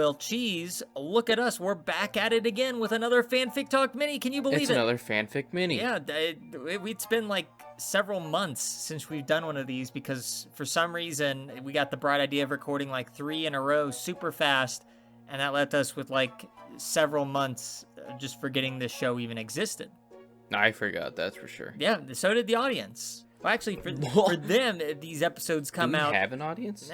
Well, Cheese, look at us. We're back at it again with another Fanfic Talk mini. Can you believe it? It's another Fanfic mini. Yeah, it's been like several months since we've done one of these because for some reason we got the bright idea of recording like 3 in a row super fast, and that left us with like several months just forgetting this show even existed. I forgot, that's for sure. Yeah, so did the audience. Well, actually, for them, these episodes come out. Do we have an audience?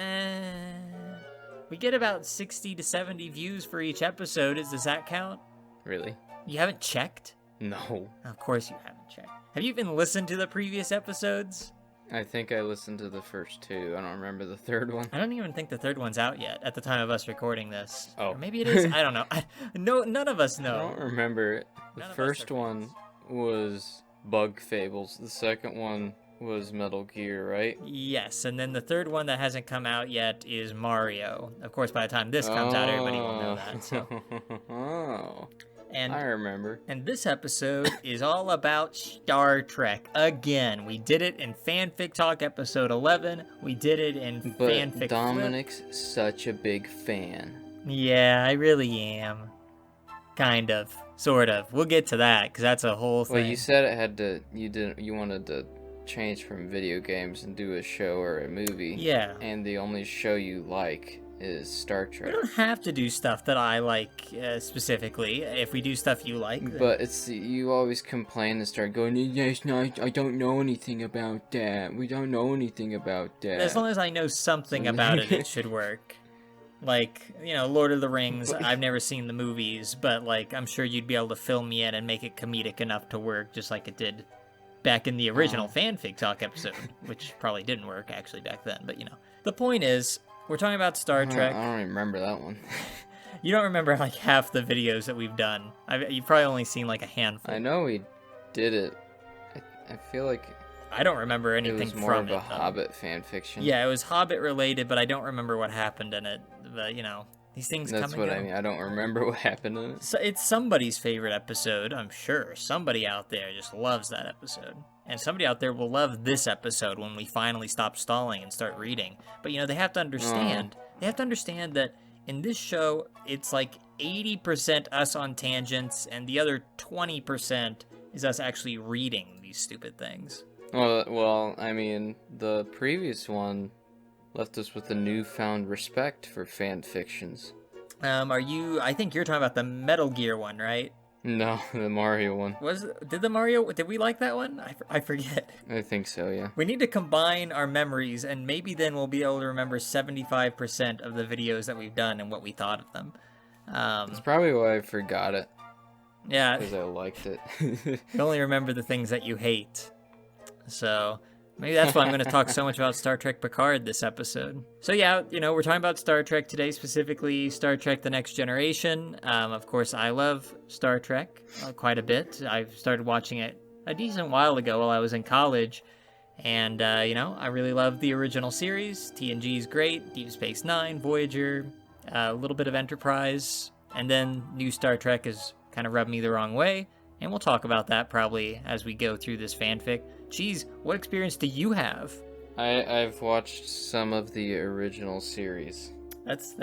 We get about 60 to 70 views for each episode. Does that count? Really? You haven't checked? No. Of course you haven't checked. Have you even listened to the previous episodes? I think I listened to the first 2. I don't remember the third one. I don't even think the third one's out yet at the time of us recording this. Oh. Or maybe it is. I don't know. No, none of us know. I don't remember it. The first one was Bug Fables. The second one was Metal Gear, right? Yes, and then the third one that hasn't come out yet is Mario. Of course, by the time this comes out, everybody will know that. So. Oh, and I remember. And this episode is all about Star Trek. Again, we did it in Fanfic Talk episode 11. We did it in Fanfic But Dominic's such a big fan. Yeah, I really am. Kind of. Sort of. We'll get to that, because that's a whole thing. Well, you said it had to, you wanted to change from video games and do a show or a movie. Yeah. And the only show you like is Star Trek. We don't have to do stuff that I like specifically. If we do stuff you like. Then... But it's, you always complain and start going, yes, no, I don't know anything about that. We don't know anything about that. As long as I know something about it, it should work. Like, you know, Lord of the Rings, I've never seen the movies, but, like, I'm sure you'd be able to fill me in and make it comedic enough to work, just like it did back in the original Fanfic Talk episode, which probably didn't work, actually, back then, but, you know. The point is, we're talking about Star Trek. I don't even remember that one. You don't remember, like, half the videos that we've done. You've probably only seen, like, a handful. I know we did it. I feel like... I don't remember anything from it. It was more of a Hobbit fan fiction. Yeah, it was Hobbit related, but I don't remember what happened in it. But, you know, these things come and go. That's what I mean. I don't remember what happened in it. So it's somebody's favorite episode, I'm sure. Somebody out there just loves that episode. And somebody out there will love this episode when we finally stop stalling and start reading. But, you know, they have to understand. They have to understand that in this show, it's like 80% us on tangents, and the other 20% is us actually reading these stupid things. Well, I mean, the previous one left us with a newfound respect for fan fictions. I think you're talking about the Metal Gear one, right? No, the Mario one. Did we like that one? I forget. I think so, yeah. We need to combine our memories, and maybe then we'll be able to remember 75% of the videos that we've done and what we thought of them. That's probably why I forgot it. Yeah. Because I liked it. You only remember the things that you hate. So maybe that's why I'm going to talk so much about Star Trek Picard this episode. So yeah, you know, we're talking about Star Trek today, specifically Star Trek The Next Generation. Of course, I love Star Trek quite a bit. I started watching it a decent while ago while I was in college. And, you know, I really love the original series. TNG is great. Deep Space Nine, Voyager, a little bit of Enterprise. And then new Star Trek has kind of rubbed me the wrong way. And we'll talk about that probably as we go through this fanfic. Geez, what experience do you have? I've watched some of the original series. That's,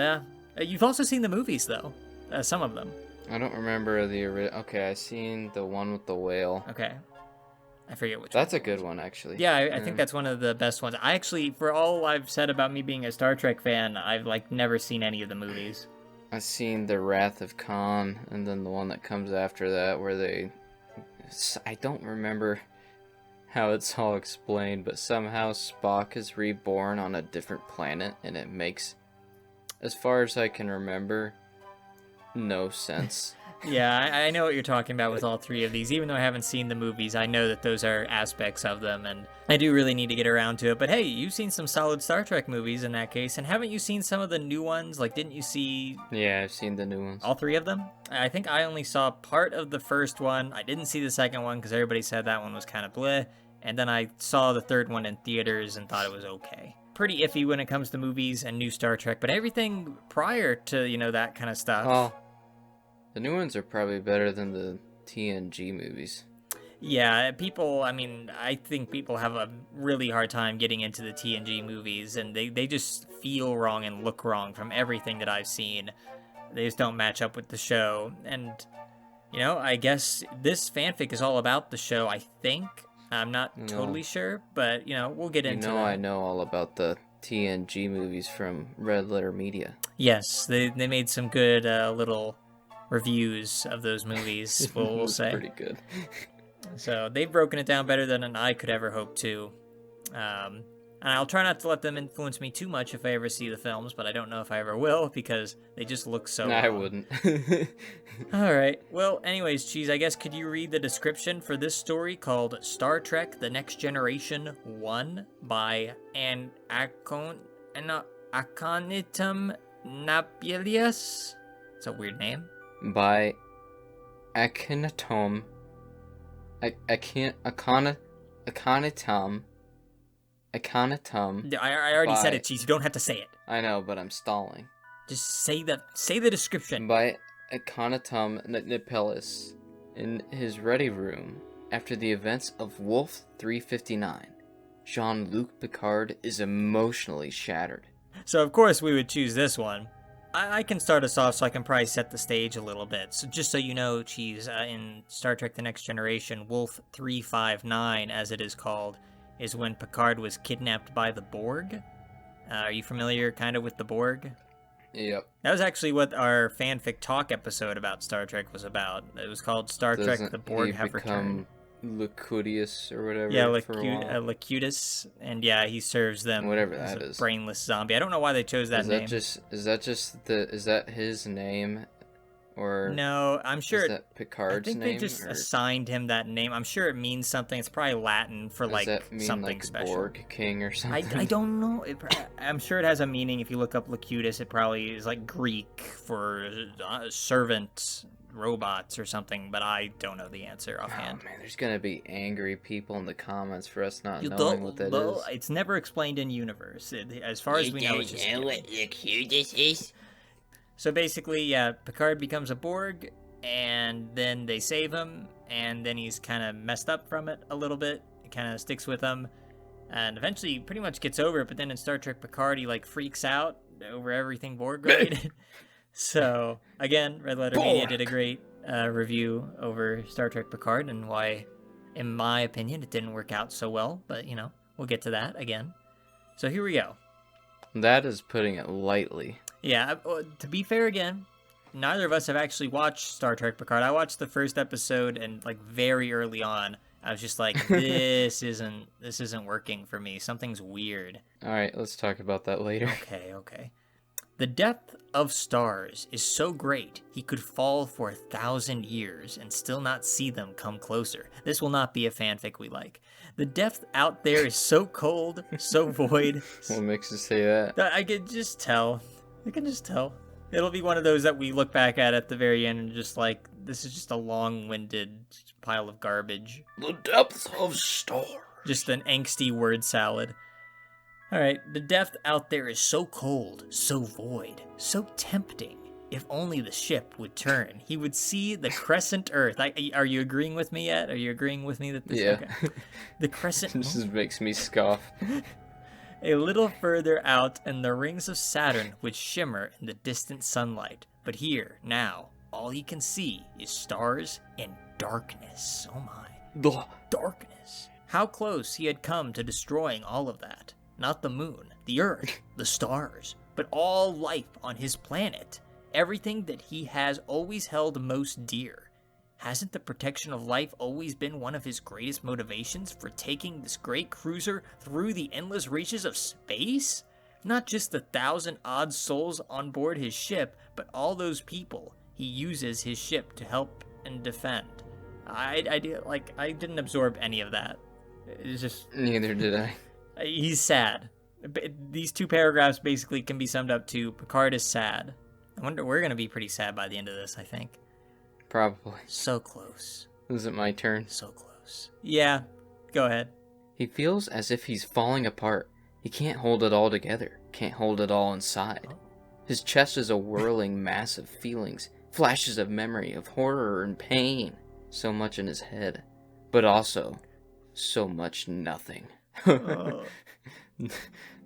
you've also seen the movies, though. Some of them. I don't remember the original. Okay, I seen the one with the whale. Okay. I forget which That's a good one, actually. Yeah, I think that's one of the best ones. I actually, for all I've said about me being a Star Trek fan, I've, like, never seen any of the movies. I've seen The Wrath of Khan, and then the one that comes after that where they... I don't remember how it's all explained, but somehow Spock is reborn on a different planet, and it makes, as far as I can remember, no sense. Yeah, I know what you're talking about with all three of these. Even though I haven't seen the movies, I know that those are aspects of them, and I do really need to get around to it. But hey, you've seen some solid Star Trek movies in that case, and haven't you seen some of the new ones? Like, didn't you see... Yeah, I've seen the new ones. All three of them? I think I only saw part of the first one. I didn't see the second one because everybody said that one was kind of bleh. And then I saw the third one in theaters and thought it was okay. Pretty iffy when it comes to movies and new Star Trek, but everything prior to, you know, that kind of stuff... Oh. The new ones are probably better than the TNG movies. Yeah, I think people have a really hard time getting into the TNG movies, and they just feel wrong and look wrong from everything that I've seen. They just don't match up with the show. And, I guess this fanfic is all about the show, I think. I'm not totally sure, but, we'll get into that. I know all about the TNG movies from Red Letter Media. Yes, they made some good little reviews of those movies, we'll say. Pretty good. So they've broken it down better than I could ever hope to. And I'll try not to let them influence me too much if I ever see the films, but I don't know if I ever will because they just look so I wouldn't. All right. Well, anyways, Cheese, I guess could you read the description for this story called Star Trek: The Next Generation 1 by Aconitum Napilius? It's a weird name. By Aconitum. Aconitum. I already said it, Cheese. You don't have to say it. I know, but I'm stalling. Just say the description. By Aconitum Napilius in his ready room after the events of Wolf 359, Jean-Luc Picard is emotionally shattered. So of course we would choose this one. I can start us off so I can probably set the stage a little bit. So just so you know, Cheese, in Star Trek The Next Generation, Wolf 359, as it is called, is when Picard was kidnapped by the Borg. Are you familiar kind of with the Borg? Yep. That was actually what our FANFIC Talk episode about Star Trek was about. It was called Star Trek: The Borg Have Returned. Locutus or whatever. Yeah, Locutus, and yeah, he serves them. Whatever as that a is. Brainless zombie. I don't know why they chose that name. Is that his name, or no? I'm sure. Is that Picard's name? I think they just assigned him that name. I'm sure it means something. It's probably Latin for something like special. Borg King or something. I don't know. I'm sure it has a meaning. If you look up Locutus, it probably is like Greek for servant. Robots or something, but I don't know the answer offhand. Oh man, there's gonna be angry people in the comments for us not knowing what that is. It's never explained in universe. As far as we know, it's just what Locutus is? So basically, yeah, Picard becomes a Borg, and then they save him, and then he's kind of messed up from it a little bit. It kind of sticks with him, and eventually pretty much gets over it, but then in Star Trek Picard, he freaks out over everything Borg related. So, again, Red Letter Media did a great review over Star Trek Picard and why, in my opinion, it didn't work out so well. But, we'll get to that again. So here we go. That is putting it lightly. Yeah, to be fair again, neither of us have actually watched Star Trek Picard. I watched the first episode and, very early on, I was just like, this isn't working for me. Something's weird. All right, let's talk about that later. Okay. The depth of stars is so great, he could fall for 1,000 years and still not see them come closer. This will not be a fanfic we like. The depth out there is so cold, so void. What makes you say that? I can just tell. It'll be one of those that we look back at the very end and just this is just a long-winded pile of garbage. The depth of stars. Just an angsty word salad. Alright, the depth out there is so cold, so void, so tempting. If only the ship would turn, he would see the crescent Earth. Are you agreeing with me yet? Are you agreeing with me that this? Yeah. Okay. The crescent. This just makes me scoff. A little further out, and the rings of Saturn would shimmer in the distant sunlight. But here, now, all he can see is stars and darkness. Oh my. Darkness. How close he had come to destroying all of that. Not the moon, the earth, the stars, but all life on his planet. Everything that he has always held most dear. Hasn't the protection of life always been one of his greatest motivations for taking this great cruiser through the endless reaches of space? Not just the 1,000-odd souls on board his ship, but all those people he uses his ship to help and defend. I didn't absorb any of that. It's just... Neither did I. He's sad. These two paragraphs basically can be summed up to Picard is sad. I wonder, we're going to be pretty sad by the end of this, I think. Probably. So close. Is it my turn? So close. Yeah, go ahead. He feels as if he's falling apart. He can't hold it all together. Can't hold it all inside. His chest is a whirling mass of feelings. Flashes of memory, of horror and pain. So much in his head. But also, so much nothing. Oh.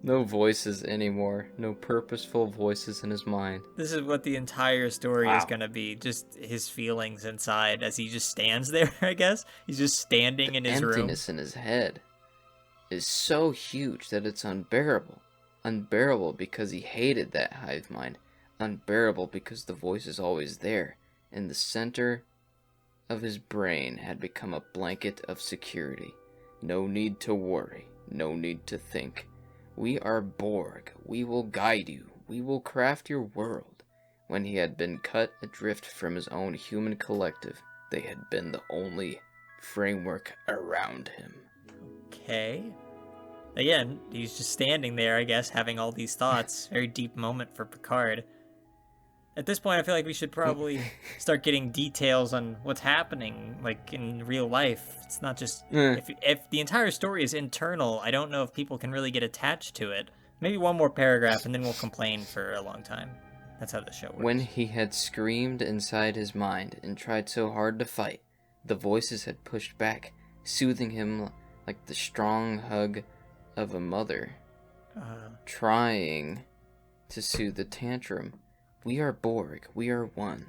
No voices anymore. No purposeful voices in his mind. This is what the entire story is Wow. going to be, just his feelings inside as he just stands there, I guess. He's just standing in his room. Emptiness in his head is so huge that it's unbearable. Unbearable because he hated that hive mind. Unbearable because the voice is always there. In the center of his brain had become a blanket of security. No need to worry. No need to think. We are Borg. We will guide you. We will craft your world. When he had been cut adrift from his own human collective, they had been the only framework around him. Okay. Again, he's just standing there, I guess, having all these thoughts. Very deep moment for Picard. At this point, I feel like we should probably start getting details on what's happening, like, in real life. It's not just... If the entire story is internal, I don't know if people can really get attached to it. Maybe one more paragraph, and then we'll complain for a long time. That's how the show works. When he had screamed inside his mind and tried so hard to fight, the voices had pushed back, soothing him like the strong hug of a mother, trying to soothe the tantrum. We are Borg. We are one.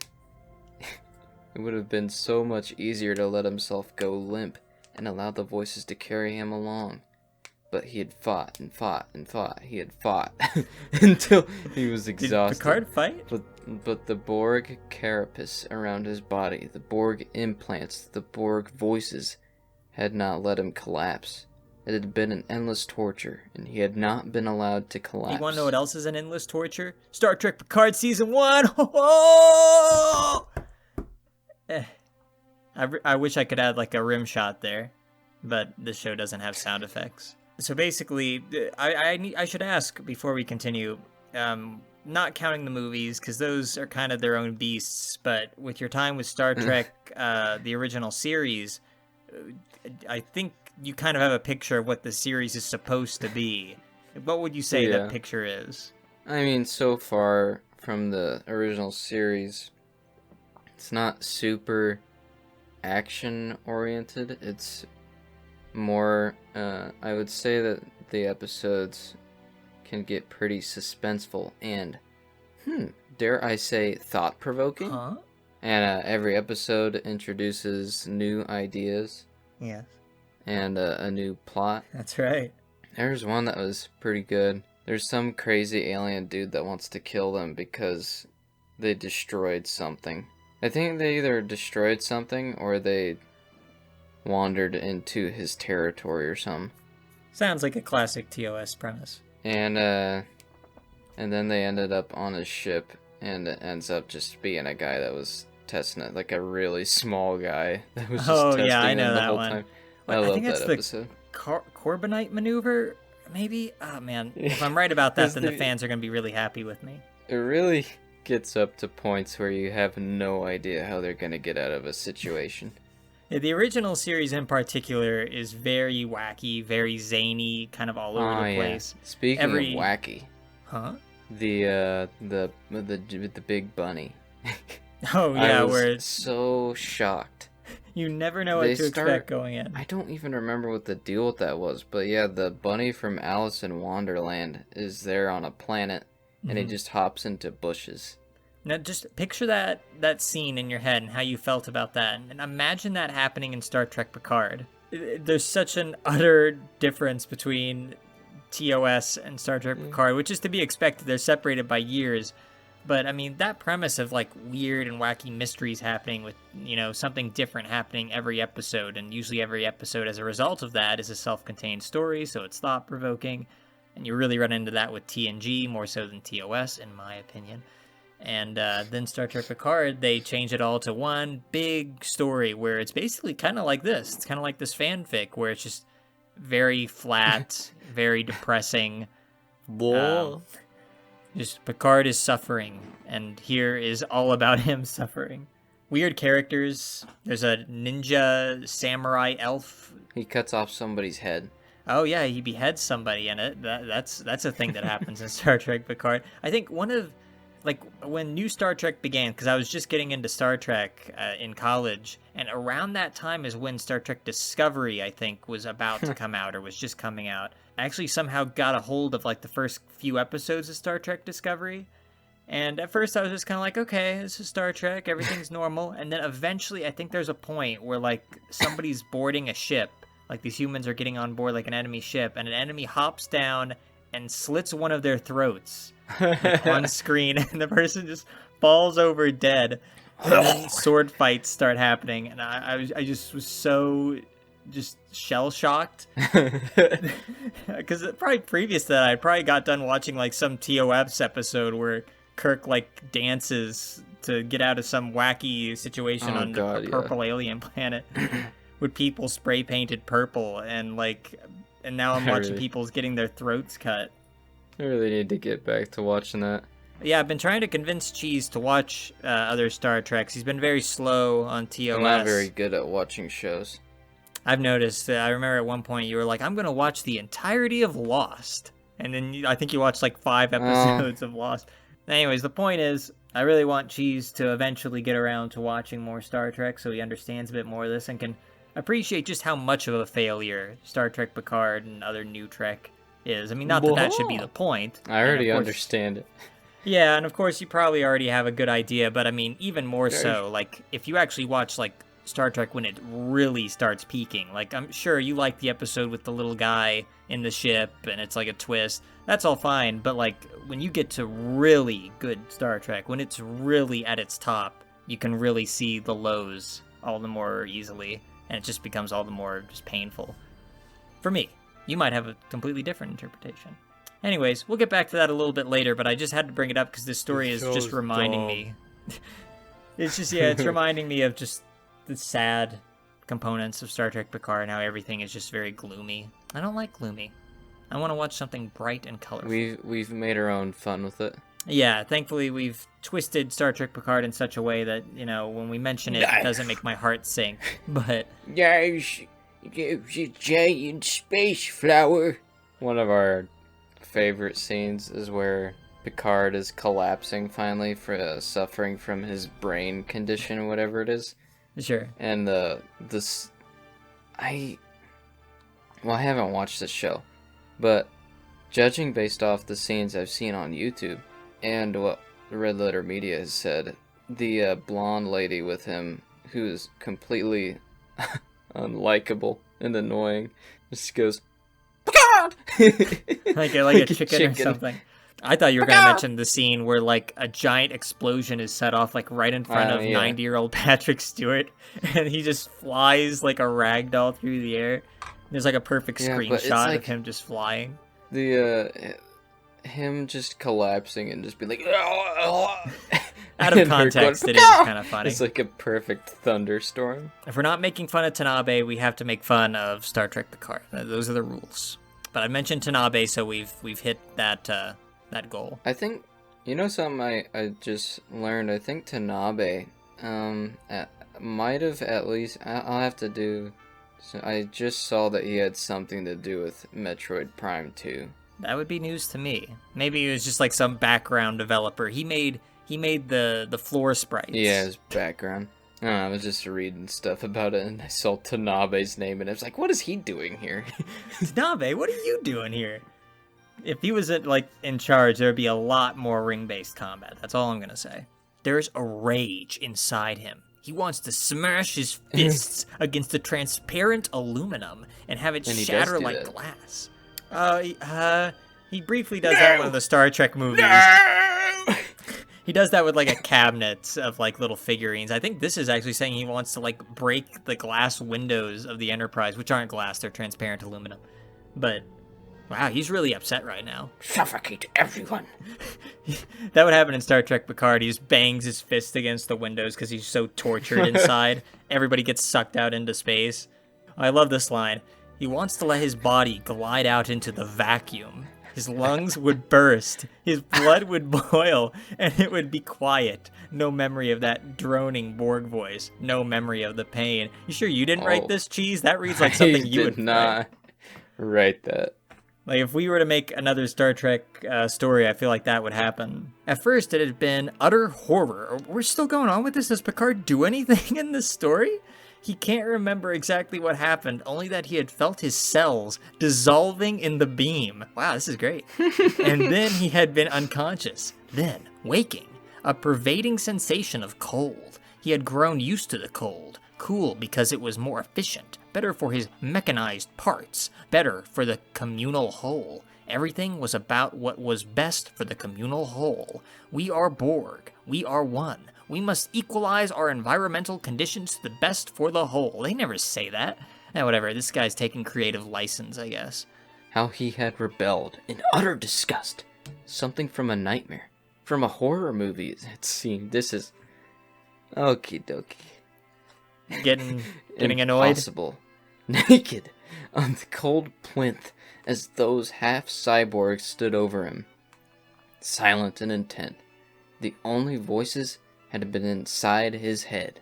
It would have been so much easier to let himself go limp and allow the voices to carry him along. But he had fought and fought and fought. He had fought until he was exhausted. Did Picard fight? But the Borg carapace around his body, the Borg implants, the Borg voices had not let him collapse. It had been an endless torture, and he had not been allowed to collapse. You want to know what else is an endless torture? Star Trek Picard Season 1! Oh! I wish I could add like a rim shot there, but this show doesn't have sound effects. So basically, I should ask before we continue, not counting the movies, because those are kind of their own beasts, but with your time with Star Trek, the original series, I think you kind of have a picture of what the series is supposed to be. What would you say that picture is? I mean, so far from the original series, it's not super action-oriented. It's more, I would say that the episodes can get pretty suspenseful and, dare I say, thought-provoking. Huh? And every episode introduces new ideas. Yes. And a new plot. That's right. There's one that was pretty good. There's some crazy alien dude that wants to kill them because they destroyed something. I think they either destroyed something or they wandered into his territory or something. Sounds like a classic TOS premise. And then they ended up on his ship, and it ends up just being a guy that was testing it, like a really small guy that was just testing I him know the that whole one. time. Well, I love think that's that the episode. Corbinite maneuver, maybe? Oh, man. If I'm right about that, then the fans are going to be really happy with me. It really gets up to points where you have no idea how they're going to get out of a situation. Yeah, the original series in particular is very wacky, very zany, kind of all over the place. Speaking of wacky, huh? the big bunny. Oh yeah, I was where it's so shocked. You never know what to expect going in. I don't even remember what the deal with that was, but yeah, the bunny from Alice in Wonderland is there on a planet, and he just hops into bushes. Now, just picture that scene in your head and how you felt about that, and imagine that happening in Star Trek Picard. There's such an utter difference between TOS and Star Trek Picard, which is to be expected. They're separated by years. But, I mean, that premise of, like, weird and wacky mysteries happening with, something different happening every episode, and usually every episode as a result of that is a self-contained story, so it's thought-provoking, and you really run into that with TNG more so than TOS, in my opinion. And then Star Trek Picard, they change it all to one big story where it's basically kind of like this. It's kind of like this fanfic where it's just very flat, very depressing. Just Picard is suffering, and here is all about him suffering. Weird characters. There's a ninja samurai elf. He cuts off somebody's head. Oh yeah, he beheads somebody in it. That's a thing that happens in Star Trek Picard. I think one of like when new Star Trek began, because I was just getting into Star Trek in college, and around that time is when Star Trek Discovery, I think, was about to come out or was just coming out. I actually somehow got a hold of like the first few episodes of Star Trek Discovery. And at first I was just kind of like, okay, this is Star Trek, everything's normal. And then eventually I think there's a point where like somebody's boarding a ship, like these humans are getting on board like an enemy ship, and an enemy hops down and slits one of their throats like, on screen, and the person just falls over dead. And then sword fights start happening, and I just was so just shell shocked because probably previous to that I probably got done watching like some TOS episode where Kirk like dances to get out of some wacky situation on a purple alien planet with people spray painted purple, and now I'm watching people's getting their throats cut. I really need to get back to watching that. Yeah, I've been trying to convince Cheese to watch other Star Treks. He's been very slow on TOS. I'm not very good at watching shows. I've noticed. I remember at one point you were like, I'm going to watch the entirety of Lost. And then I think you watched like 5 episodes of Lost. Anyways, the point is, I really want Cheese to eventually get around to watching more Star Trek so he understands a bit more of this and can appreciate just how much of a failure Star Trek Picard and other new Trek is. I mean, not that that should be the point. I already understand it. Yeah, and of course you probably already have a good idea, but I mean, even more so, like, if you actually watch, like, Star Trek when it really starts peaking, like, I'm sure you like the episode with the little guy in the ship, and it's like a twist, that's all fine, but, like, when you get to really good Star Trek, when it's really at its top, you can really see the lows all the more easily, and it just becomes all the more just painful. For me. You might have a completely different interpretation. Anyways, we'll get back to that a little bit later, but I just had to bring it up because this story is just reminding me. It's just, yeah, it's reminding me of just the sad components of Star Trek Picard and how everything is just very gloomy. I don't like gloomy. I want to watch something bright and colorful. We've made our own fun with it. Yeah, thankfully we've twisted Star Trek Picard in such a way that, you know, when we mention it, it doesn't make my heart sink. But There's a giant space flower. One of our favorite scenes is where Picard is collapsing finally for suffering from his brain condition or whatever it is. sure. And I haven't watched this show, but judging based off the scenes I've seen on YouTube and what Red Letter Media has said, the blonde lady with him, who is completely unlikable and annoying, just goes, Picard! like a chicken or something. I thought you were going to mention the scene where, like, a giant explosion is set off, like, right in front of 90-year-old Patrick Stewart, and he just flies like a ragdoll through the air. There's, like, a perfect screenshot of him just flying. Him just collapsing and just being like, out of context, it is kind of funny. It's like a perfect thunderstorm. If we're not making fun of Tanabe, we have to make fun of Star Trek Picard. Those are the rules. But I mentioned Tanabe, so we've hit that goal. I think, you know something I just learned? I think Tanabe might have at least, I'll have to do, so I just saw that he had something to do with Metroid Prime 2. That would be news to me. Maybe it was just like some background developer. He made the floor sprites. Yeah, his background. I don't know, I was just reading stuff about it, and I saw Tanabe's name, and I was like, what is he doing here? Tanabe, what are you doing here? If he was in charge, there would be a lot more ring-based combat. That's all I'm gonna say. There's a rage inside him. He wants to smash his fists against the transparent aluminum and have it shatter like glass. He briefly does that in one of the Star Trek movies. No! He does that with like a cabinet of like little figurines. I think this is actually saying he wants to like break the glass windows of the Enterprise, which aren't glass, they're transparent aluminum. But wow, he's really upset right now. Suffocate everyone. That would happen in Star Trek Picard. He just bangs his fist against the windows because he's so tortured inside. Everybody gets sucked out into space. I love this line. He wants to let his body glide out into the vacuum. His lungs would burst, his blood would boil, and it would be quiet. No memory of that droning Borg voice. No memory of the pain. You sure you didn't write this, Cheese? That reads like something you would not write that. Like, if we were to make another Star Trek story, I feel like that would happen. At first, it had been utter horror. We're still going on with this? Does Picard do anything in this story? He can't remember exactly what happened, only that he had felt his cells dissolving in the beam. Wow, this is great. And then he had been unconscious. Then, waking. A pervading sensation of cold. He had grown used to the cold. Cool because it was more efficient. Better for his mechanized parts, better for the communal whole. Everything was about what was best for the communal whole. We are Borg. We are one. We must equalize our environmental conditions to the best for the whole. They never say that. Whatever, this guy's taking creative license, I guess. How he had rebelled in utter disgust. Something from a nightmare. From a horror movie, it seemed. This is... Okie dokie. Getting annoyed? Impossible. Naked on the cold plinth as those half-cyborgs stood over him. Silent and intent. The only voices had been inside his head.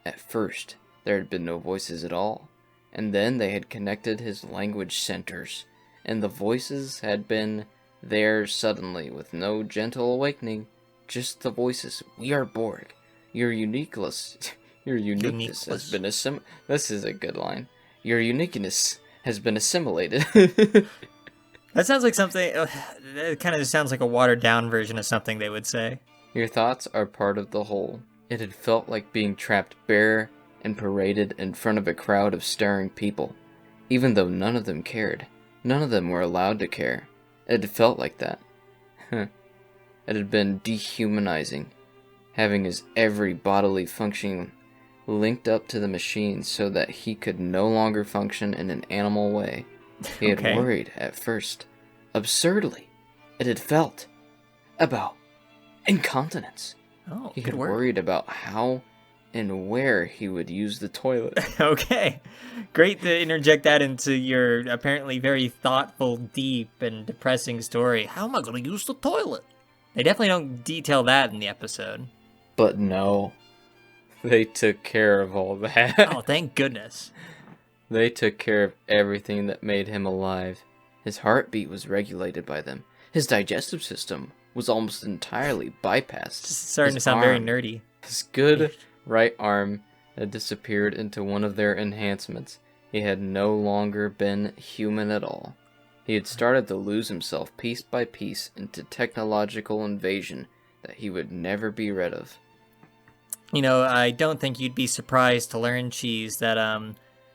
At first, there had been no voices at all, and then they had connected his language centers, and the voices had been there suddenly with no gentle awakening, just the voices. We are Borg. Your uniqueness has been This is a good line. Your uniqueness has been assimilated. That sounds like something... It kind of sounds like a watered-down version of something they would say. Your thoughts are part of the whole. It had felt like being trapped bare and paraded in front of a crowd of staring people, even though none of them cared. None of them were allowed to care. It had felt like that. It had been dehumanizing, having his every bodily function linked up to the machine so that he could no longer function in an animal way. He had worried at first, absurdly, it had felt, about incontinence. Oh, he had worried about how and where he would use the toilet. Okay. Great to interject that into your apparently very thoughtful, deep, and depressing story. How am I going to use the toilet? They definitely don't detail that in the episode. But no. They took care of all that. Oh, thank goodness. They took care of everything that made him alive. His heartbeat was regulated by them. His digestive system was almost entirely bypassed. It's starting to sound very nerdy. His good right arm had disappeared into one of their enhancements. He had no longer been human at all. He had started to lose himself piece by piece into technological invasion that he would never be rid of. You know, I don't think you'd be surprised to learn, Cheese, that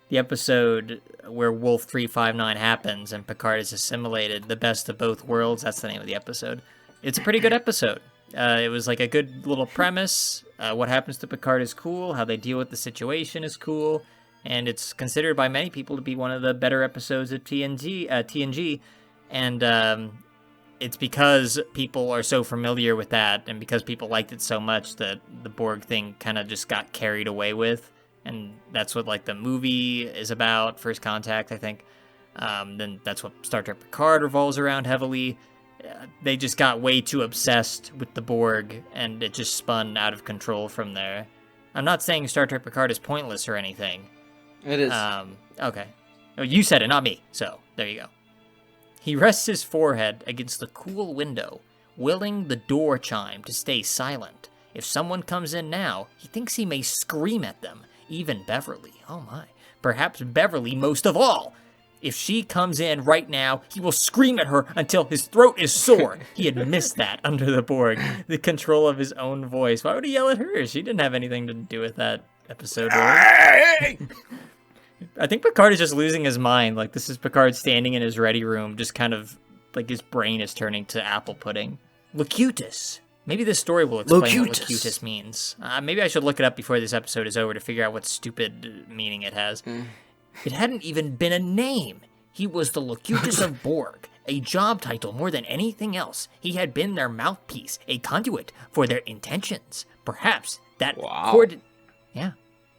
the episode where Wolf 359 happens and Picard is assimilated, The Best of Both Worlds, that's the name of the episode. It's a pretty good episode. It was like a good little premise. What happens to Picard is cool. How they deal with the situation is cool. And it's considered by many people to be one of the better episodes of TNG. And it's because people are so familiar with that, and because people liked it so much that the Borg thing kind of just got carried away with. And that's what, like, the movie is about, First Contact, I think. Then that's what Star Trek Picard revolves around heavily. They just got way too obsessed with the Borg, and it just spun out of control from there. I'm not saying Star Trek Picard is pointless or anything. It is. Okay. Oh, you said it, not me. So, there you go. He rests his forehead against the cool window, willing the door chime to stay silent. If someone comes in now, he thinks he may scream at them. Even Beverly. Oh my. Perhaps Beverly most of all. If she comes in right now, he will scream at her until his throat is sore. He had missed that under the Borg. The control of his own voice. Why would he yell at her? She didn't have anything to do with that episode, really. I think Picard is just losing his mind. Like, this is Picard standing in his ready room, just kind of, like, his brain is turning to apple pudding. Locutus. Maybe this story will explain what Locutus means. Maybe I should look it up before this episode is over to figure out what stupid meaning it has. It hadn't even been a name. He was the Locutus of Borg, a job title more than anything else. He had been their mouthpiece, a conduit for their intentions. Perhaps that Yeah,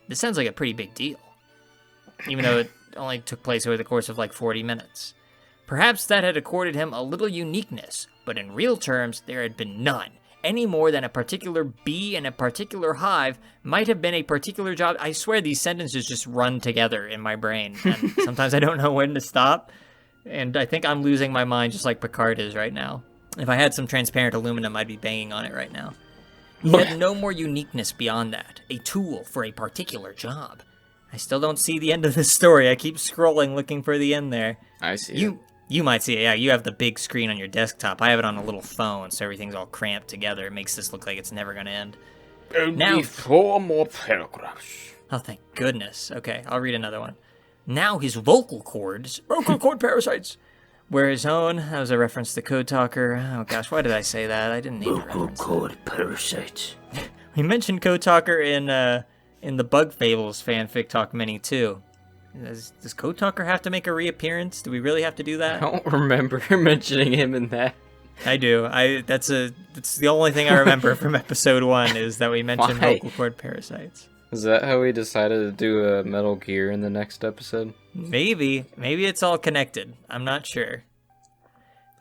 this sounds like a pretty big deal. Even though it only took place over the course of like 40 minutes. Perhaps that had accorded him a little uniqueness, but in real terms, there had been none. Any more than a particular bee in a particular hive might have been a particular job. I swear these sentences just run together in my brain, and sometimes I don't know when to stop. And I think I'm losing my mind just like Picard is right now. If I had some transparent aluminum, I'd be banging on it right now. He had no more uniqueness beyond that. A tool for a particular job. I still don't see the end of this story. I keep scrolling looking for the end there. I see it. You might see it. Yeah, you have the big screen on your desktop. I have it on a little phone, so everything's all cramped together. It makes this look like it's never going to end. Only 4 more paragraphs. Oh, thank goodness. Okay, I'll read another one. Now his vocal cords, vocal cord parasites, were his own. That was a reference to Code Talker. Oh gosh, why did I say that? I didn't need to Vocal reference cord parasites. We mentioned Code Talker in the Bug Fables fanfic talk mini too. Does Code Talker have to make a reappearance? Do we really have to do I that? don't remember mentioning him in that. I do. That's the only thing I remember from episode 1 is that we mentioned Why? vocal cord parasites. Is that how we decided to do a Metal Gear in the next episode? Maybe it's all connected. I'm not sure.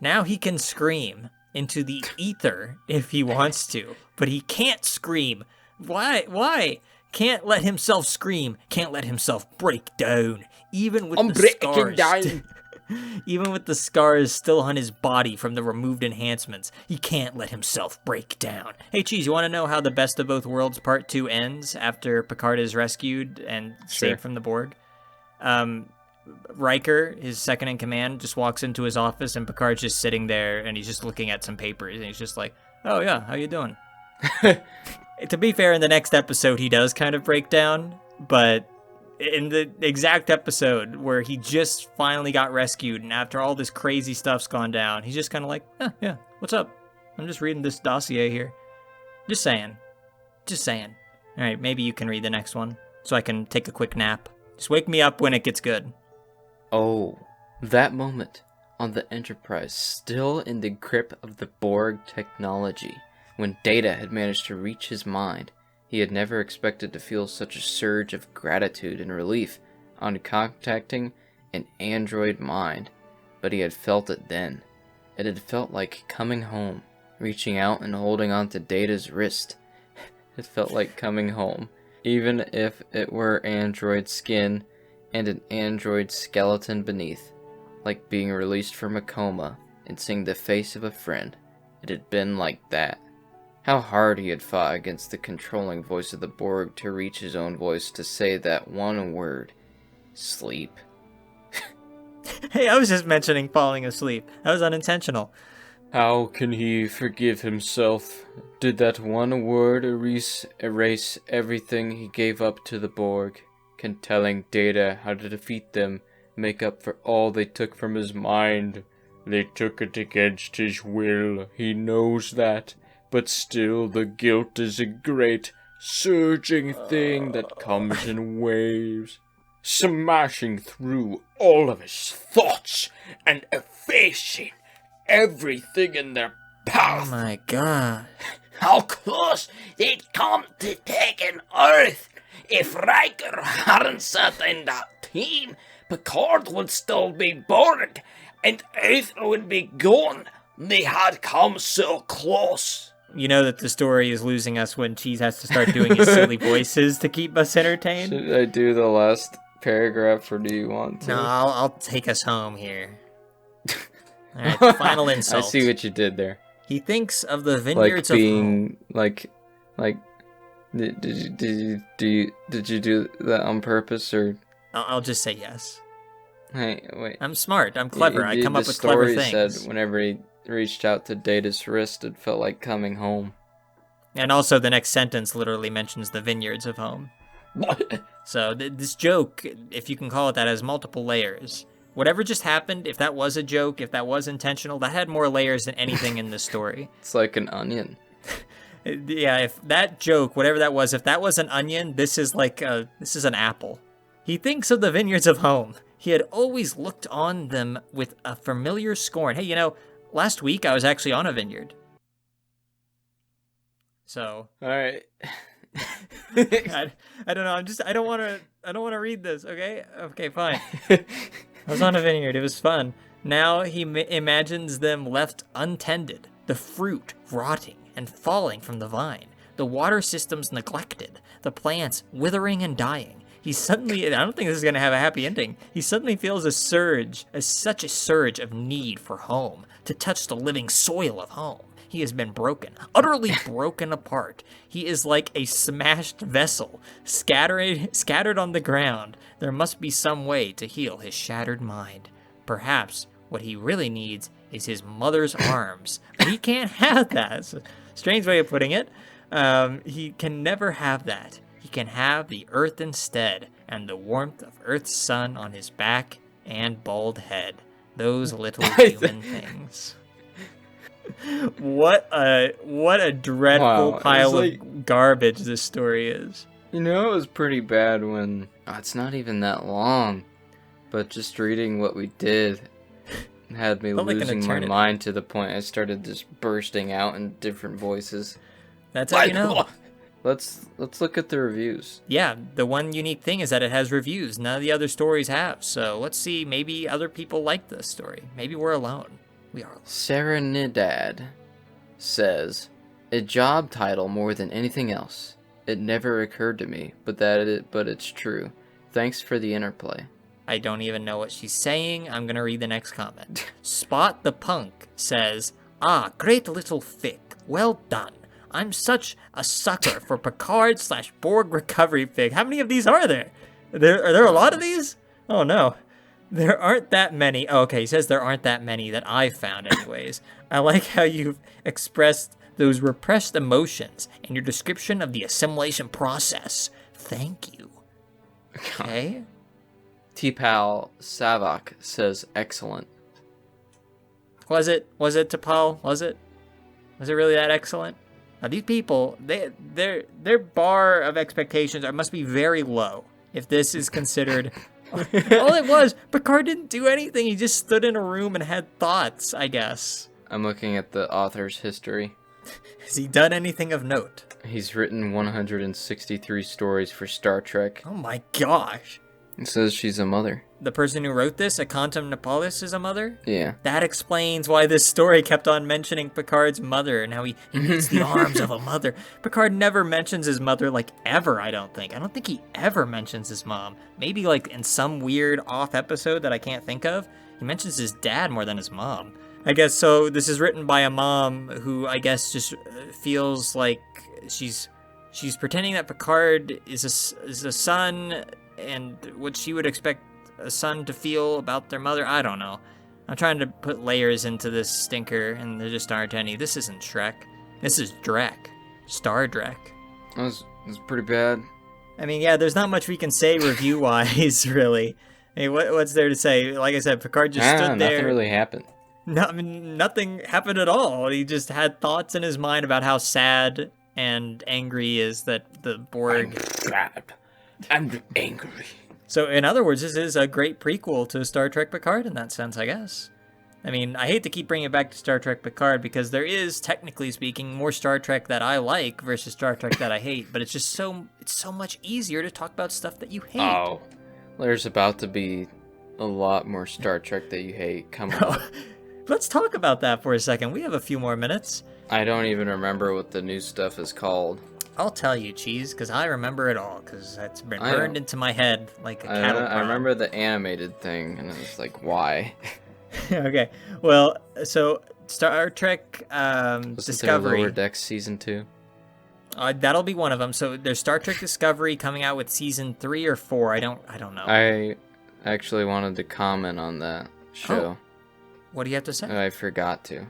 Now he can scream into the ether if he wants to, but he can't scream. Why? Can't let himself scream. Can't let himself break down. Even with I'm the breaking scars. down. Even with the scars still on his body from the removed enhancements, he can't let himself break down. Hey, Cheese, you want to know how the Best of Both Worlds Part 2 ends after Picard is rescued and saved from the Borg? Riker, his second in command, just walks into his office and Picard's just sitting there and he's just looking at some papers and he's just like, oh yeah, how you doing? To be fair, in the next episode he does kind of break down, but in the exact episode where he just finally got rescued and after all this crazy stuff's gone down, he's just kind of like, yeah, what's up? I'm just reading this dossier here. Just saying. All right, maybe you can read the next one so I can take a quick nap. Just wake me up when it gets good. Oh, that moment on the Enterprise, still in the grip of the Borg technology, when Data had managed to reach his mind. He had never expected to feel such a surge of gratitude and relief on contacting an android mind, but he had felt it then. It had felt like coming home, reaching out and holding on to Data's wrist. It felt like coming home, even if it were android skin and an android skeleton beneath, like being released from a coma and seeing the face of a friend. It had been like that. How hard he had fought against the controlling voice of the Borg to reach his own voice to say that one word. Sleep. Hey, I was just mentioning falling asleep. That was unintentional. How can he forgive himself? Did that one word erase everything he gave up to the Borg? Can telling Data how to defeat them make up for all they took from his mind? They took it against his will, he knows that. But still, the guilt is a great, surging thing that comes in waves, smashing through All of his thoughts and effacing everything in their Oh path. my god. How close they'd come to taking Earth. If Riker hadn't sat in that team, Picard would still be Borg, and Earth would be gone. They had come so close. You know that the story is losing us when Cheese has to start doing his silly voices to keep us entertained. Should I do the last paragraph, or do you want to? No, I'll take us home here. All right, final insult. I see what you did there. He thinks of the Like vineyards of home. being like, did you do that on purpose, or? I'll just say yes. Hey, wait. I'm smart. I'm clever. I come up with clever The story things. said whenever he reached out to Data's wrist, it felt like coming home. And also, the next sentence literally mentions the vineyards of home. So this joke, if you can call it that, has multiple layers. Whatever just happened, if that was a joke, if that was intentional, that had more layers than anything in this story. It's like an onion. Yeah, if that joke, whatever that was, if that was an onion, this is an apple. He thinks of the vineyards of home. He had always looked on them with a familiar scorn. Hey, last week I was actually on a vineyard. So All right. I don't know. I don't want to read this. Okay, fine. I was on a vineyard. It was fun. Now he imagines them left untended, the fruit rotting and falling from the vine, the water systems neglected, the plants withering and dying. He suddenly, I don't think this is going to have a happy ending. He suddenly feels such a surge of need for home, to touch the living soil of home. He has been broken, utterly broken apart. He is like a smashed vessel, scattered on the ground. There must be some way to heal his shattered mind. Perhaps what he really needs is his mother's arms. But he can't have that. It's a strange way of putting it. He can never have that. He can have the earth instead, and the warmth of Earth's sun on his back and bald head. Those little human things. What a dreadful pile of garbage this story is. You know, it was pretty bad when... it's not even that long. But just reading what we did had me losing my mind to the point I started just bursting out in different voices. That's how you know. Let's look at the reviews. Yeah, the one unique thing is that it has reviews. None of the other stories have. So let's see, maybe other people like this story. Maybe we're alone. We are alone. Serenidad says, a job title more than anything else. It never occurred to me, but it's true. Thanks for the interplay. I don't even know what she's saying. I'm going to read the next comment. Spot the Punk says, great little fic. Well done. I'm such a sucker for Picard/Borg recovery fic. How many of these are there? Are there a lot of these? Oh, no. There aren't that many. Oh, okay, he says there aren't that many that I've found anyways. I like how you've expressed those repressed emotions in your description of the assimilation process. Thank you. Okay. T-Pal Savak says excellent. Was it T'Pol? Was it really that excellent? Now these people, their bar of expectations must be very low if this is considered. All it was, Picard didn't do anything. He just stood in a room and had thoughts, I guess. I'm looking at the author's history. Has he done anything of note? He's written 163 stories for Star Trek. Oh my gosh. It says she's a mother. The person who wrote this, Akantam Napalis, is a mother? Yeah. That explains why this story kept on mentioning Picard's mother and how he needs the arms of a mother. Picard never mentions his mother, like, ever, I don't think. I don't think he ever mentions his mom. Maybe, like, in some weird off episode that I can't think of. He mentions his dad more than his mom. I guess so. This is written by a mom who, I guess, just feels like she's pretending that Picard is a son, and what she would expect a son to feel about their mother. I don't know. I'm trying to put layers into this stinker, and there just aren't any. This isn't Shrek. This is Drek. Star Drek. It was pretty bad. I mean, yeah, there's not much we can say review-wise, really. I mean, what's there to say? Like I said, Picard just stood there. Nothing really happened. No, I mean, nothing happened at all. He just had thoughts in his mind about how sad and angry he is that the Borg... I'm sad. I'm angry. So, in other words, this is a great prequel to Star Trek Picard in that sense, I guess. I mean, I hate to keep bringing it back to Star Trek Picard because there is, technically speaking, more Star Trek that I like versus Star Trek that I hate, but it's just it's so much easier to talk about stuff that you hate. Oh, there's about to be a lot more Star Trek that you hate. Come on. Let's talk about that for a second. We have a few more minutes. I don't even remember what the new stuff is called. I'll tell you, Cheese, because I remember it all, because it's been burned into my head like a cattle prod. I remember the animated thing, and it's like, why? Okay, well, so Star Trek Discovery. Lower Decks Season 2? That'll be one of them. So there's Star Trek Discovery coming out with Season 3 or 4. I don't know. I actually wanted to comment on that show. Oh. What do you have to say? I forgot to.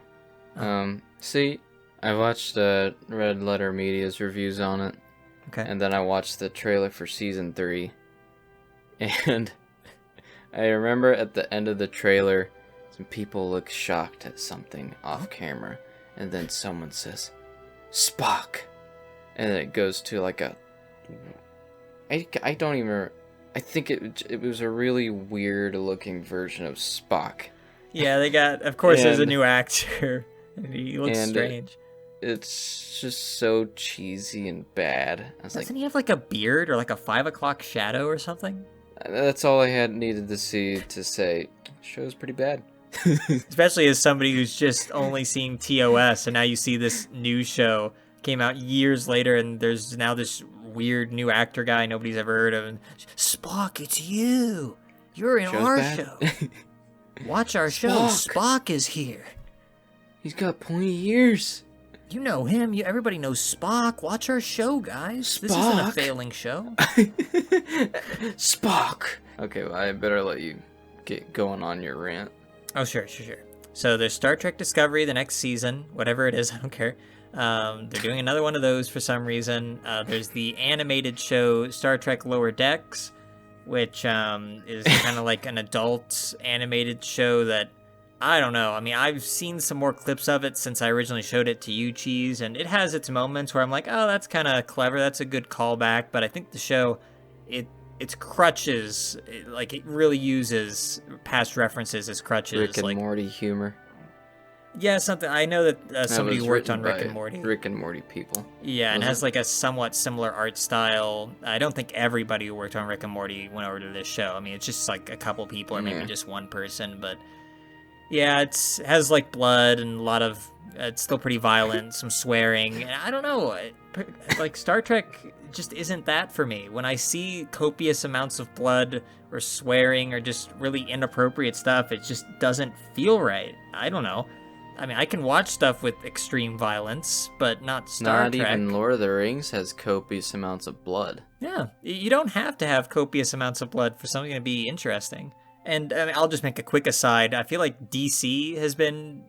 See, I watched Red Letter Media's reviews on it. Okay. And then I watched the trailer for Season 3. And I remember at the end of the trailer, some people look shocked at something off camera. And then someone says, Spock! And then it goes to like a... I don't even... I think it was a really weird looking version of Spock. Yeah, they got... Of course, there's a new actor. And he looks strange. It's just so cheesy and bad. Doesn't he have like a beard or like a 5 o'clock shadow or something? That's all I had needed to see to say, show's pretty bad. Especially as somebody who's just only seeing TOS, and now you see this new show came out years later, and there's now this weird new actor guy nobody's ever heard of. And, Spock, it's you. You're in Show's our bad. show. Watch our show. Spock is here. He's got pointy ears. You know him. Everybody knows Spock. Watch our show, guys. This isn't a Spock? failing show. Spock. Okay, well, I better let you get going on your rant. Oh, sure. So there's Star Trek Discovery, the next season, whatever it is, I don't care. They're doing another one of those for some reason. There's the animated show Star Trek Lower Decks, which is kind of like an adult animated show that, I don't know. I mean, I've seen some more clips of it since I originally showed it to you, Cheese, and it has its moments where I'm like, oh, that's kind of clever. That's a good callback. But I think the show, its crutches, it really uses past references as crutches. Rick and Morty humor. Yeah, something. I know that somebody was worked written on Rick by and Morty. Rick and Morty people. Yeah, and Was has it? like a somewhat similar art style. I don't think everybody who worked on Rick and Morty went over to this show. I mean, it's just like a couple people or maybe Yeah. just one person. But yeah, it has like blood and a lot of. It's still pretty violent, some swearing. And I don't know. Like Star Trek just isn't that for me. When I see copious amounts of blood or swearing or just really inappropriate stuff, it just doesn't feel right. I don't know. I mean, I can watch stuff with extreme violence, but not Star Not Trek. even Lord of the Rings has copious amounts of blood. Yeah, you don't have to have copious amounts of blood for something to be interesting. And I mean, I'll just make a quick aside. I feel like DC has been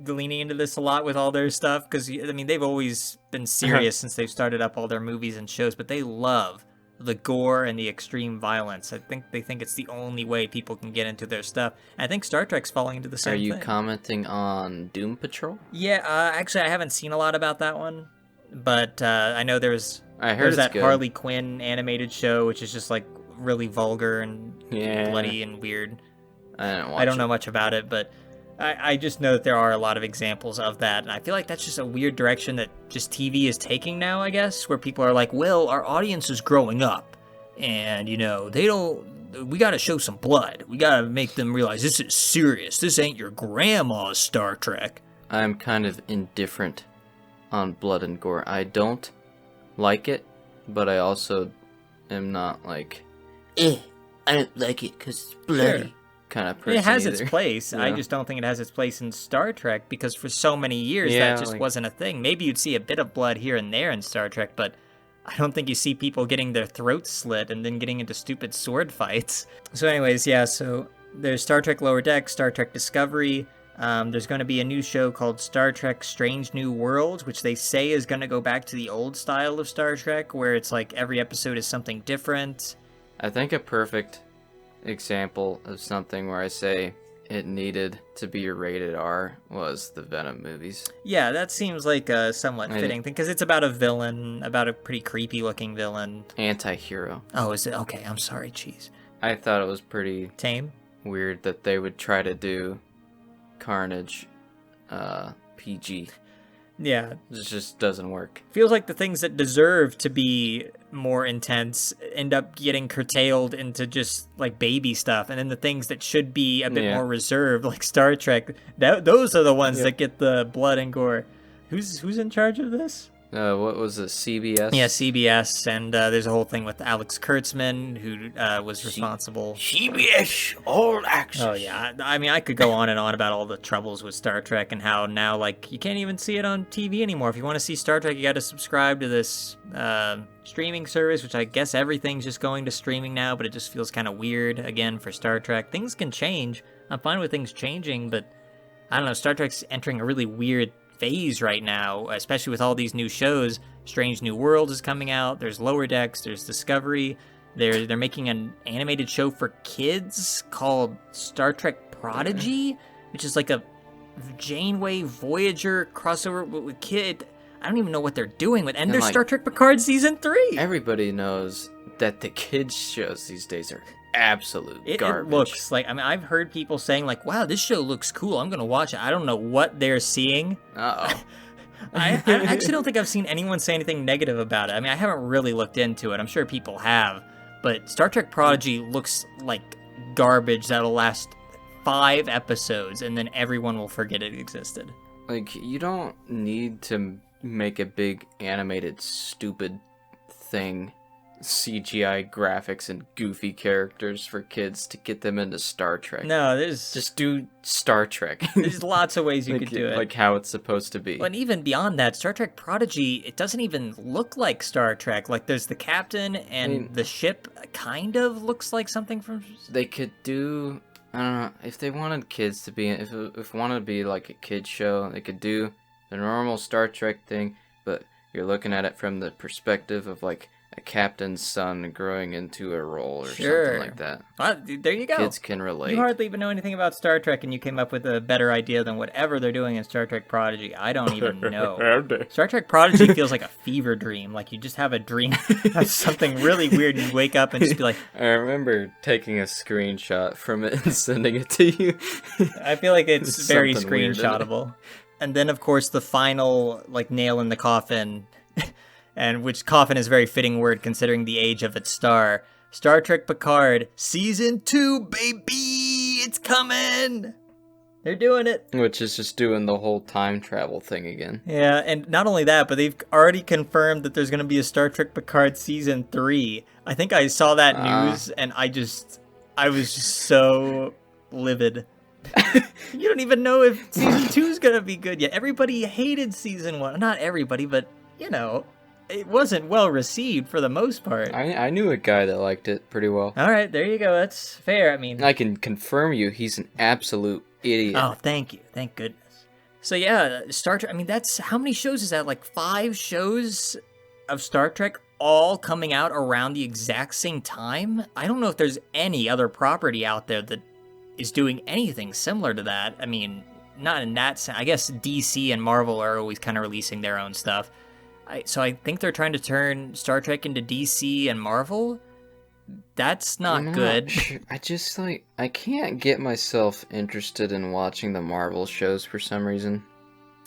leaning into this a lot with all their stuff, because, I mean, they've always been serious since they've started up all their movies and shows, but they love the gore and the extreme violence. I think they think it's the only way people can get into their stuff. And I think Star Trek's falling into the same Are you thing. commenting on Doom Patrol? Yeah, actually, I haven't seen a lot about that one, but I know there's I heard it's that good. Harley Quinn animated show, which is just like really vulgar and Yeah. bloody and weird. I didn't watch I don't it. know much about it, but I just know that there are a lot of examples of that, and I feel like that's just a weird direction that just TV is taking now, I guess, where people are like, well, our audience is growing up, and, you know, we gotta show some blood. We gotta make them realize this is serious. This ain't your grandma's Star Trek. I'm kind of indifferent on blood and gore. I don't like it, but I also am not like, I don't like it because it's bloody. kind of person It has either. its place. I Yeah. just don't think it has its place in Star Trek, because for so many years Yeah, that just like- wasn't a thing. Maybe you'd see a bit of blood here and there in Star Trek, but I don't think you see people getting their throats slit and then getting into stupid sword fights. So anyways, yeah, so there's Star Trek Lower Decks, Star Trek Discovery. There's going to be a new show called Star Trek Strange New Worlds, which they say is going to go back to the old style of Star Trek, where it's like every episode is something different. I think a perfect example of something where I say it needed to be rated R was the Venom movies. Yeah, that seems like a somewhat I- fitting thing, because it's about a villain, about a pretty creepy looking villain. Anti-hero. Oh, is it? Okay, I'm sorry, cheese. I thought it was pretty Tame? weird that they would try to do Carnage PG. Yeah. It just doesn't work. Feels like the things that deserve to be more intense end up getting curtailed into just like baby stuff, and then the things that should be a bit Yeah. more reserved, like Star Trek, those are the ones Yep. that get the blood and gore. Who's in charge of this? What was it, CBS? Yeah, CBS, and there's a whole thing with Alex Kurtzman, who was responsible. CBS All Access. Oh yeah, I mean, I could go on and on about all the troubles with Star Trek and how now, like, you can't even see it on TV anymore. If you want to see Star Trek, you got to subscribe to this streaming service, which I guess everything's just going to streaming now, but it just feels kind of weird, again, for Star Trek. Things can change. I'm fine with things changing, but I don't know, Star Trek's entering a really weird phase right now, especially with all these new shows. Strange New World is coming out, there's Lower Decks, there's Discovery. They're making an animated show for kids called Star Trek Prodigy, which is like a Janeway Voyager crossover with kid. I don't even know what they're doing with. And there's like- Star Trek Picard season 3. Everybody knows that the kids shows these days are absolute It garbage. looks like, I mean, I've heard people saying like, "Wow, this show looks cool. I'm gonna watch it." I don't know what they're seeing. Uh-oh. I actually don't think I've seen anyone say anything negative about it. I mean, I haven't really looked into it. I'm sure people have, but Star Trek Prodigy looks like garbage that'll last 5 episodes, and then everyone will forget it existed. Like, you don't need to make a big animated stupid thing, CGI graphics and goofy characters for kids to get them into Star Trek. No, there's Just do Star Trek. there's lots of ways you like, could do it. like how it's supposed to be. But even beyond that, Star Trek Prodigy, it doesn't even look like Star Trek. Like, there's the captain, and the ship kind of looks like something from... They could do, I don't know, if they wanted kids to be, if it wanted to be like a kid show, they could do the normal Star Trek thing, but you're looking at it from the perspective of like a captain's son growing into a role or something like that. Well, there you go. Kids can relate. You hardly even know anything about Star Trek, and you came up with a better idea than whatever they're doing in Star Trek Prodigy. I don't even know. Star Trek Prodigy feels like a fever dream. Like, you just have a dream of something really weird, and you wake up and just be like... I remember taking a screenshot from it and sending it to you. I feel like it's very Something weird, isn't it? screenshotable. And then, of course, the final, like, nail in the coffin... and which coffin is a very fitting word considering the age of its star. Star Trek Picard, Season 2, baby! It's coming! They're doing it. Which is just doing the whole time travel thing again. Yeah, and not only that, but they've already confirmed that there's going to be a Star Trek Picard Season 3. I think I saw that news, and I was just so livid. You don't even know if Season 2 is going to be good yet. Everybody hated Season 1. Not everybody, but, you know... It wasn't well received for the most part. I knew a guy that liked it pretty well. All right, there you go. That's fair. I mean, I can confirm you, he's an absolute idiot. Oh, thank you. Thank goodness. So yeah, Star Trek. I mean, that's how many shows is that? Like 5 shows of Star Trek all coming out around the exact same time? I don't know if there's any other property out there that is doing anything similar to that. I mean, not in that sense. I guess DC and Marvel are always kind of releasing their own stuff. So I think they're trying to turn Star Trek into DC and Marvel. That's not good. I just, I can't get myself interested in watching the Marvel shows for some reason.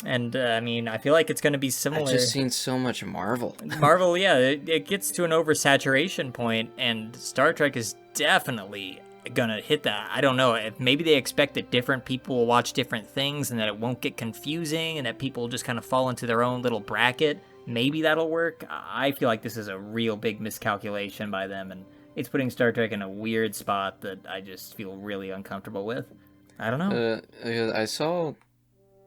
And, I mean, I feel like it's going to be similar. I've just seen so much Marvel. Marvel, yeah, it gets to an oversaturation point, and Star Trek is definitely gonna hit that. I don't know, maybe they expect that different people will watch different things and that it won't get confusing and that people just kind of fall into their own little bracket. Maybe that'll work. I feel like this is a real big miscalculation by them, and it's putting Star Trek in a weird spot that I just feel really uncomfortable with. I don't know. I saw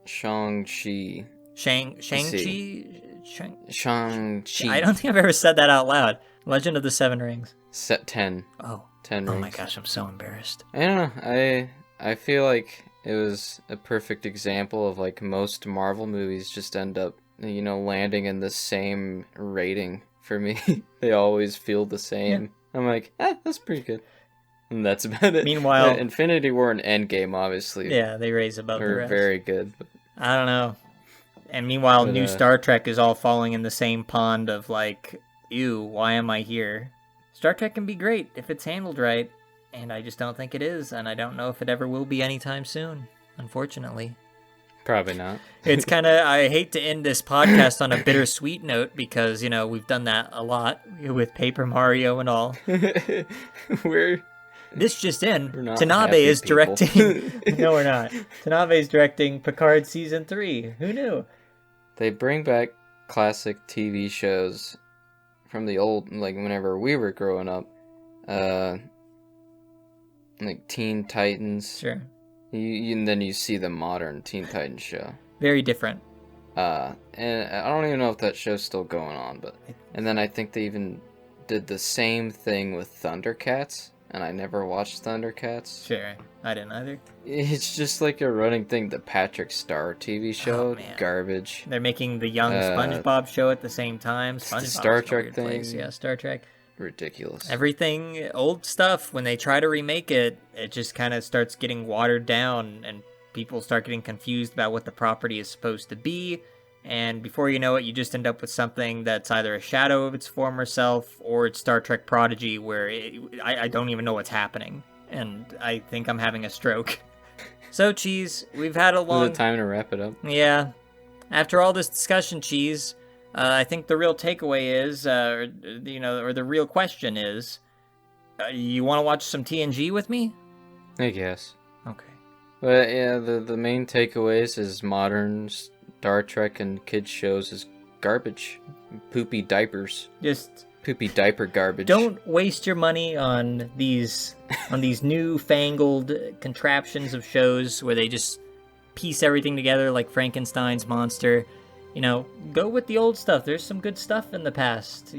Shang-Chi. Shang-Chi? Shang-Chi. I don't think I've ever said that out loud. Legend of the Seven Rings. Set 10. Oh. 10 rings. Oh my gosh, I'm so embarrassed. I don't know. I feel like it was a perfect example of like most Marvel movies just end up, landing in the same rating for me. They always feel the same. Yeah. I'm like, that's pretty good. And that's about it. Meanwhile, Infinity War and Endgame, obviously. Yeah, they raise above the rest. Very good. But... I don't know. And meanwhile, new Star Trek is all falling in the same pond of like, ew, why am I here? Star Trek can be great if it's handled right, and I just don't think it is, and I don't know if it ever will be anytime soon, unfortunately. Probably not. It's kind of, I hate to end this podcast on a bittersweet note because, we've done that a lot with Paper Mario and all. This just in, Tanabe is directing... No, we're not. Tanabe is directing Picard Season 3. Who knew? They bring back classic TV shows from the old, like, whenever we were growing up. Like Teen Titans. Sure. And then you see the modern Teen Titans show. Very different. And I don't even know if that show's still going on, but... And then I think they even did the same thing with Thundercats. And I never watched Thundercats. Sure, I didn't either. It's just like a running thing. The Patrick Star TV show, garbage. They're making the young SpongeBob show at the same time. SpongeBob's the Star Trek thing. Place. Yeah, Star Trek. Ridiculous. Everything, old stuff, when they try to remake it, it just kind of starts getting watered down, and people start getting confused about what the property is supposed to be. And before you know it, you just end up with something that's either a shadow of its former self or it's Star Trek Prodigy, where I don't even know what's happening. And I think I'm having a stroke. So, Cheese, we've had a long... Is it time to wrap it up? Yeah. After all this discussion, Cheese, I think the real takeaway is, or the real question is, you want to watch some TNG with me? I guess. Okay. But yeah, the main takeaways is modern Star Trek and kids shows is garbage, poopy diapers. Just poopy diaper garbage. Don't waste your money on these newfangled contraptions of shows where they just piece everything together like Frankenstein's monster. Go with the old stuff. There's some good stuff in the past.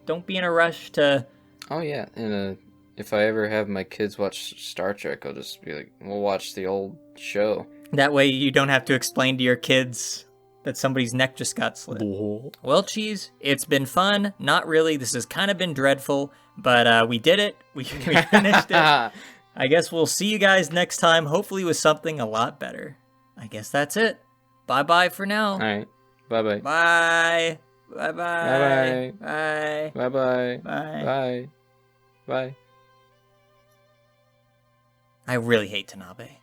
Don't be in a rush to. Oh yeah, and if I ever have my kids watch Star Trek, I'll just be like, we'll watch the old show. That way you don't have to explain to your kids that somebody's neck just got slit. Well, Cheese, it's been fun. Not really. This has kind of been dreadful, but we did it. We finished it. I guess we'll see you guys next time, hopefully with something a lot better. I guess that's it. Bye-bye for now. All right. Bye-bye. Bye. Bye-bye. Bye-bye. Bye. Bye-bye. Bye. Bye. Bye. I really hate Tanabe.